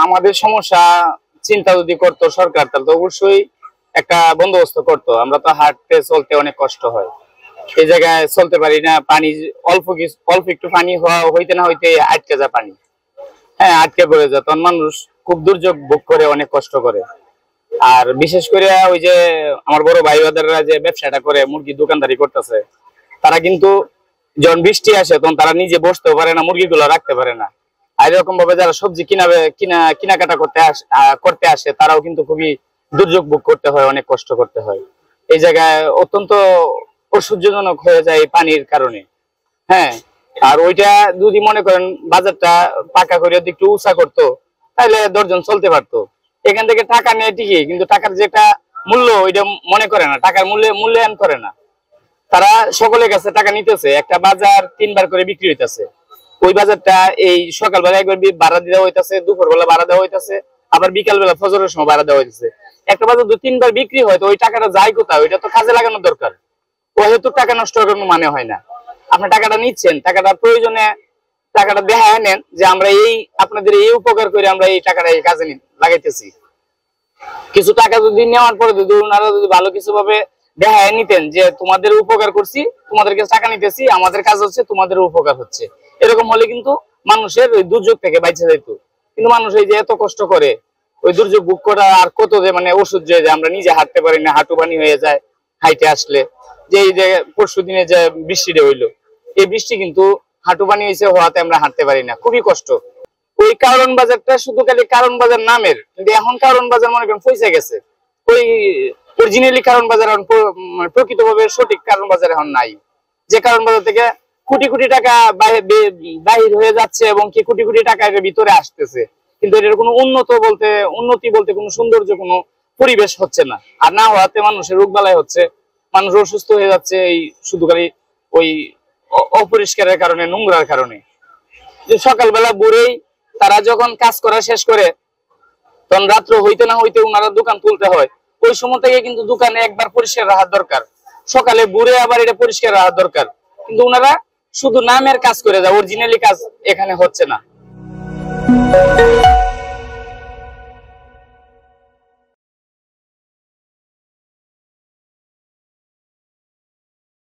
আমাদের সমস্যা চিন্তা যদি করতো সরকার, তাহলে তো অবশ্যই একটা বন্দোবস্ত করতো। আমরা তো হাঁটতে চলতে অনেক কষ্ট হয়, এই জায়গায় চলতে পারি না, পানি অল্প একটু পানি হইতে না হইতে আটকে যায় পানি, হ্যাঁ আটকে পড়ে যায়, তখন মানুষ খুব দুর্যোগ ভোগ করে, অনেক কষ্ট করে। আর বিশেষ করে ওই যে আমার বড় ভাই বাদাররা যে ব্যবসাটা করে, মুরগির দোকানদারি করতেছে, তারা কিন্তু যখন বৃষ্টি আসে তখন তারা নিজে বসতেও পারে না, মুরগিগুলো রাখতে পারে না। আর এরকম ভাবে যারা সবজি কেনাকাটা করতে আসে তারাও কিন্তু খুবই দুর্যোগ ভোগ করতে হয়, অনেক কষ্ট করতে হয়। এই জায়গায় অত্যন্ত অসহ্যজনক হয়ে যায় পানির কারণে। হ্যাঁ, আর ওইটা যদি মনে করেন বাজারটা পাকা করে একটু উঁচা করতো, তাহলে 10 জন চলতে পারতো। এখান থেকে টাকা নেয় ঠিকই, কিন্তু টাকার যেটা মূল্য ওইটা মনে করে না, টাকার মূল্যায়ন করে না। তারা সকলের কাছে টাকা নিতেছে, একটা বাজার 3 বার করে বিক্রি হইতেছে। ওই বাজারটা এই সকালবেলা একবার ভাড়া দেওয়া হইতেছে, দুপুরবেলা ভাড়া দেওয়া হইতেছে, আবার বিকালবেলা ফজরের সময় ভাড়া দেওয়া হইতেছে। একটা বাজার 2-3 বার বিক্রি হয়, তো ওই টাকাটা যায় কোথায়? ওইটা তো কাজে লাগানো দরকার। ওই হেতু টাকা নষ্ট করার কোনো মানে হয় না। আপনি টাকাটা নিচ্ছেন, টাকাটা প্রয়োজনে টাকাটা দেখায় নেন যে আমরা আপনাদের এই উপকার করে আমরা এই টাকাটা এই কাজে লাগাইতেছি। কিছু টাকা যদি নেওয়ার পরে যদি ওনারা যদি ভালো কিছু ভাবে দেখায় নিতেন যে তোমাদের উপকার করছি, তোমাদের কাছে টাকা নিতেছি, আমাদের কাজ হচ্ছে তোমাদের উপকার হচ্ছে, এরকম হলে কিন্তু মানুষের ওই দুর্যোগ থেকে বাইচে যেত। কিন্তু মানুষ এই যে এত কষ্ট করে ওই দুর্যোগ ভোগ করা, আর কত যে মানে অসহ্য হয়ে যায়, আমরা নিজে হাঁটতে পারি না, হাঁটু পানি হয়ে যায় হাইটে আসলে। যে এই যে পরশু দিনে যে বৃষ্টিটা হইলো, এই বৃষ্টি কিন্তু হাঁটু পানি হয়েছে হওয়াতে আমরা হাঁটতে পারি না, খুবই কষ্ট। ওই কারণ বাজারটা শুধু খালি কারণ বাজার নামের, কিন্তু এখন কারণ বাজার মনে করেন পয়সা গেছে। ওই অরিজিনালি কারণ বাজার এখন প্রকৃতভাবে সঠিক কারণ বাজার এখন নাই। যে কারণ বাজার থেকে কোটি কোটি টাকা বাহির হয়ে যাচ্ছে এবং কি কোটি কোটি টাকা এর ভিতরে আসতেছে, কিন্তু এটার কোনো উন্নতি বলতে কোনো সৌন্দর্য, কোনো পরিবেশ হচ্ছে না। আর না হওয়াতে মানুষের রোগবালাই হচ্ছে, মানুষ অসুস্থ হয়ে যাচ্ছে এই শুধু খালি ওই অপরিষ্কারের কারণে, নোংরার কারণে। যে সকালবেলা বুড়েই তারা যখন কাজ করা শেষ করে, তখন রাত্র হইতে না হইতে ওনারা দোকান তুলতে হয়। ওই সময় থেকে কিন্তু দোকানে একবার পরিষ্কার রাখার দরকার, সকালে বুড়ে আবার এটা পরিষ্কার রাখার দরকার, কিন্তু ওনারা শুধু নামের কাজ করে যায়, অরিজিনালি কাজ এখানে হচ্ছে না।